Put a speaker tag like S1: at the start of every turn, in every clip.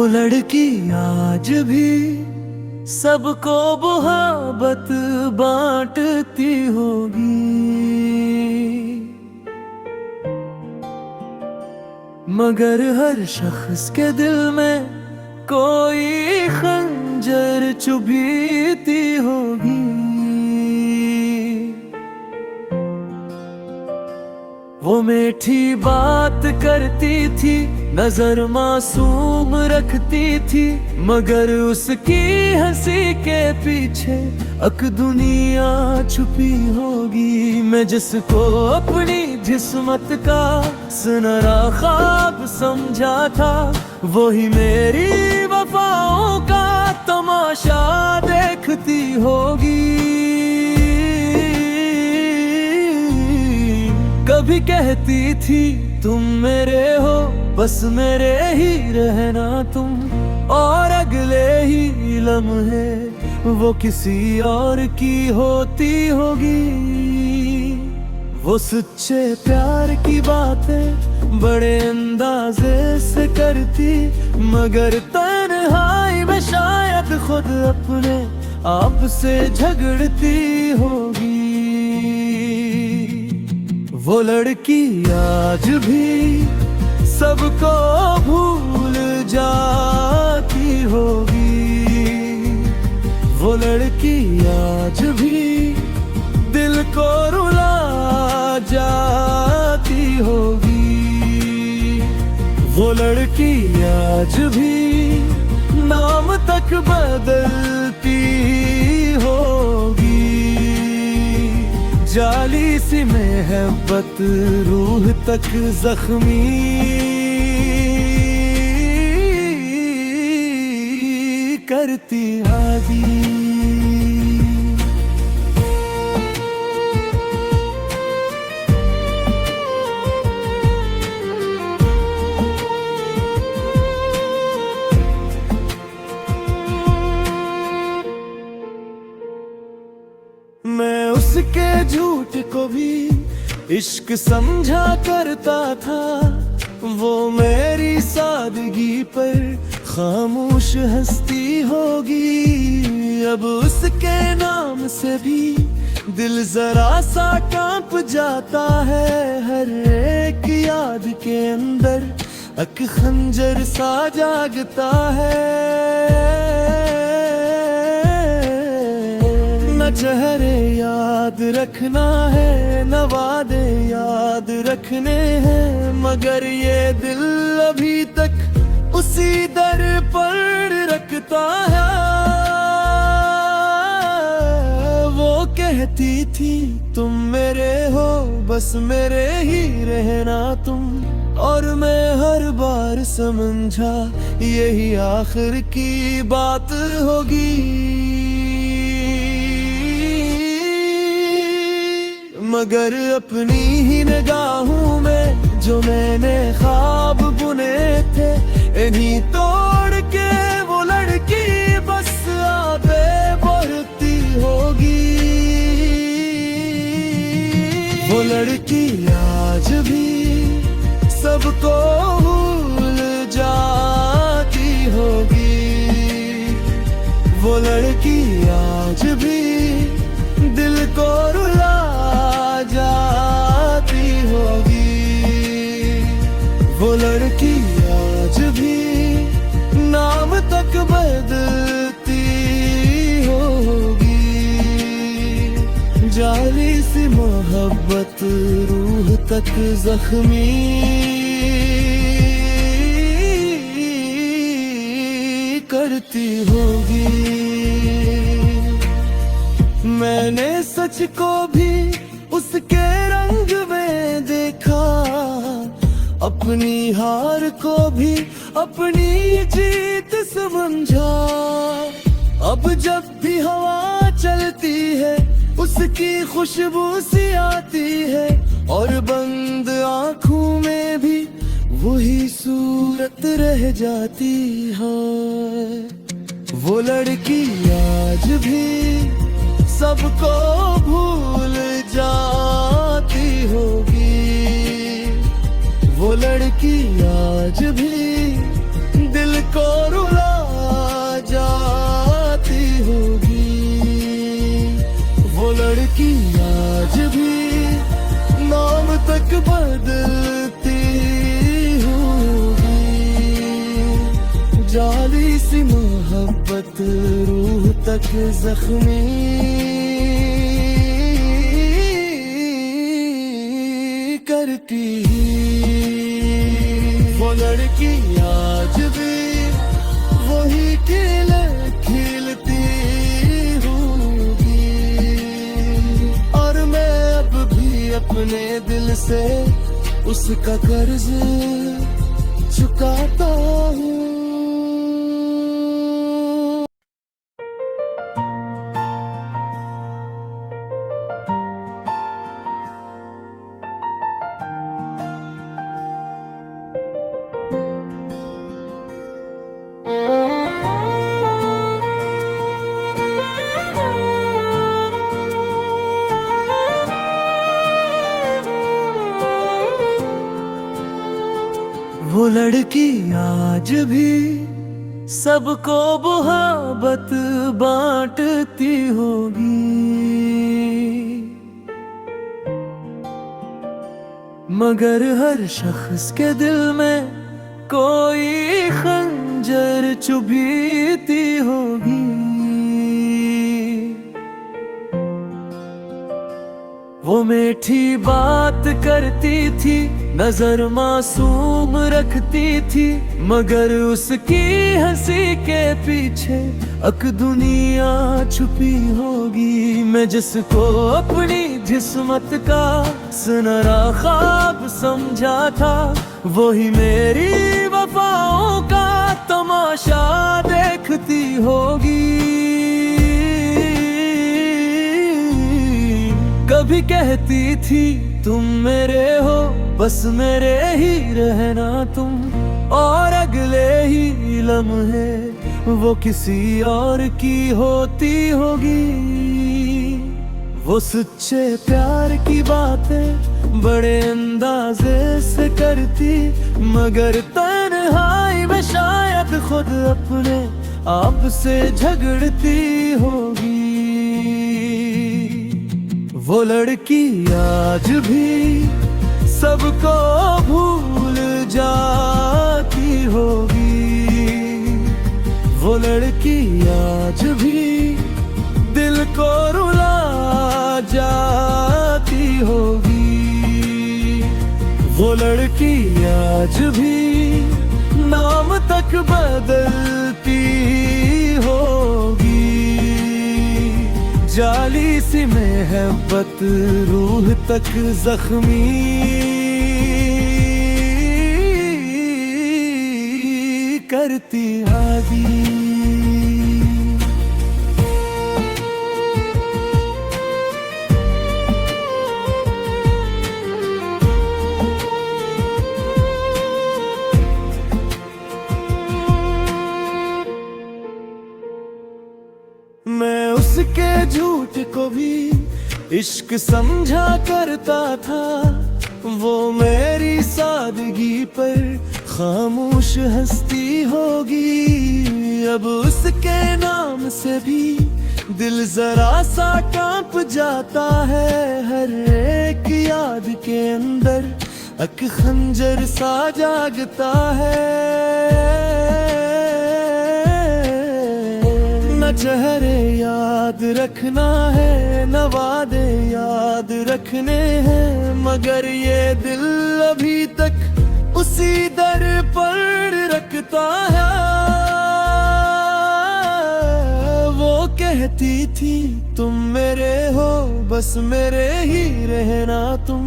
S1: लड़की आज भी सबको मोहब्बत बांटती होगी, मगर हर शख्स के दिल में कोई खंजर चुभीती होगी। वो मीठी बात करती थी, नजर मासूम रखती थी, मगर उसकी हंसी के पीछे अक दुनिया छुपी होगी। मैं जिसको अपनी जिस्मत का सुनहरा ख्वाब समझा था, वही मेरी वफाओं का तमाशा देखती होगी। कभी कहती थी तुम मेरे हो, बस मेरे ही रहना तुम, और अगले ही लम्हे वो किसी और की होती होगी। वो सच्चे प्यार की बातें बड़े अंदाजे से करती, मगर तन्हाई में शायद खुद अपने आप से झगड़ती होगी। वो लड़की आज भी सबको भूल जाती होगी। वो लड़की आज भी दिल को रुला जाती होगी। वो लड़की आज भी नाम तक बदलती होगी। जाली सी मोहब्बत रूह तक जख्मी करती आगी। मैं उसके झूठ को भी इश्क समझा करता था, वो मेरी सादगी पर खामोश हंसती होगी। अब उसके नाम से भी दिल जरा सा कांप जाता है, हर एक याद के अंदर एक खंजर सा जागता है। न चेहरे याद रखना है, न वादे याद रखने हैं, मगर ये दिल अभी तक उसी दर पर रखता है। वो कहती थी तुम मेरे हो, बस मेरे ही रहना तुम, और मैं हर बार समझा यही आखिर की बात होगी। मगर अपनी ही निगाहों में जो मैंने ख्वाब बुने थे, इन्हीं तोड़ के वो लड़की बस आगे बढ़ती होगी। वो लड़की आज भी सबको भूल जाती होगी। वो लड़की आज भी दिल को रुला जाती होगी। वो लड़की आज भी नाम तक बदलती होगी। जाली सी मोहब्बत रूह तक जख्मी करती होगी। मैंने सच को भी उसके रंग में देखा, अपनी हार को भी अपनी जीत समझा। अब जब भी हवा चलती है, उसकी खुशबू सी आती है, और बंद आँखों में भी वही सूरत रह जाती है। वो लड़की आज भी सबको भूल जाती होगी। वो लड़की आज भी दिल को लड़की आज भी नाम तक बदलती होगी, जाली सी मोहब्बत रूह तक जख्मी करती। वो लड़की आज भी वही खेल खेलती होगी, और मैं अब भी अपने दिल से उसका कर्ज चुकाता हूँ। वो लड़की आज भी सबको मोहब्बत बांटती होगी, मगर हर शख्स के दिल में कोई खंजर चुभीती होगी। वो मीठी बात करती थी, नजर मासूम रखती थी, मगर उसकी हंसी के पीछे अक दुनिया छुपी होगी। मैं जिसको अपनी जिस्मत का सुनहरा ख्वाब समझा था, वही मेरी वफाओं का तमाशा देखती होगी। कभी कहती थी तुम मेरे हो, बस मेरे ही रहना तुम, और अगले ही लम्हे वो किसी और की होती होगी। वो सच्चे प्यार की बातें बड़े अंदाजे से करती, मगर तन्हाई में शायद खुद अपने आप से झगड़ती होगी। वो लड़की आज भी सबको भूल जाती होगी, वो लड़की आज भी दिल को रुला जाती होगी। वो लड़की आज भी नाम तक बदलती होगी, जाली सी मोहब्बत रूह तक जख्मी करती आगी। मैं उसके झूठ को भी इश्क समझा करता था, वो मेरी सादगी पर खामोश हंसती होगी। अब उसके नाम से भी दिल जरा सा कांप जाता है, हर एक याद के अंदर एक खंजर सा जागता है। न चेहरे याद रखना है, न वादे याद रखने हैं, मगर ये दिल अभी तक उसी दर पर रखता है। वो कहती थी तुम मेरे हो, बस मेरे ही रहना तुम,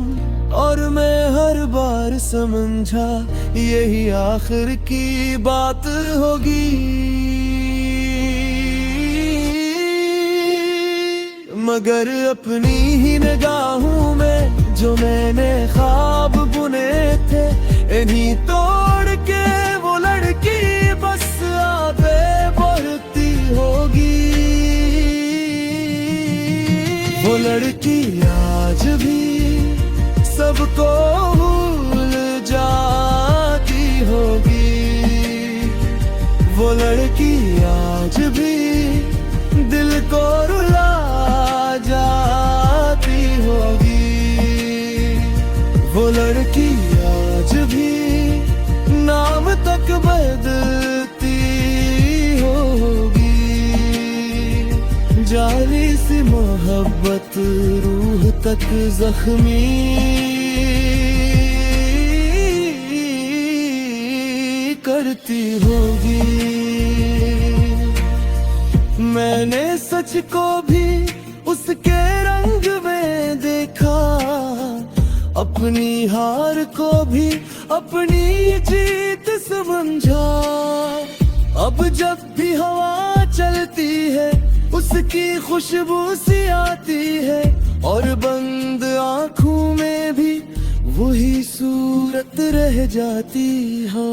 S1: और मैं हर बार समझा यही आखिर की बात होगी। मगर अपनी ही निगाहों में जो मैंने ख्वाब बुने थे, इन्हीं तोड़ के वो लड़की बस आगे बढ़ती होगी। वो लड़की आज भी सबको भूल जाती होगी, वो लड़की आज भी दिल को रुला जाती मोहब्बत रूह तक जख्मी करती होगी। मैंने सच को भी उसके रंग में देखा, अपनी हार को भी अपनी जीत समझा। अब जब भी हवा चलती है उसकी खुशबू सी आती है, और बंद आँखों में भी वही सूरत रह जाती है।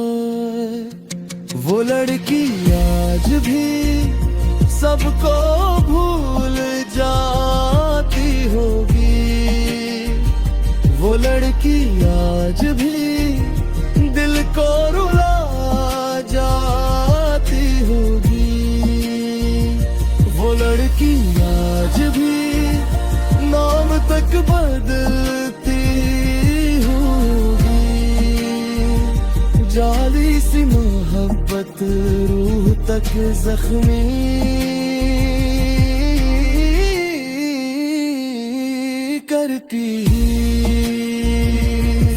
S1: वो लड़की आज भी सबको भूल जाती होगी। वो लड़की आज भी दिल को रुला जाती होगी। वो लड़की आज भी नाम तक बदलती होगी। जाली सी मोहब्बत रूह तक जख्मी करती।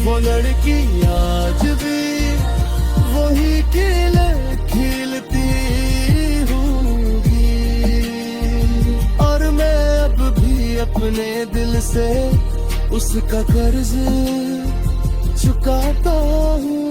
S1: वो लड़की आज भी वही खिलती होगी, और मैं अब भी अपने दिल से उसका कर्ज चुकाता हूँ।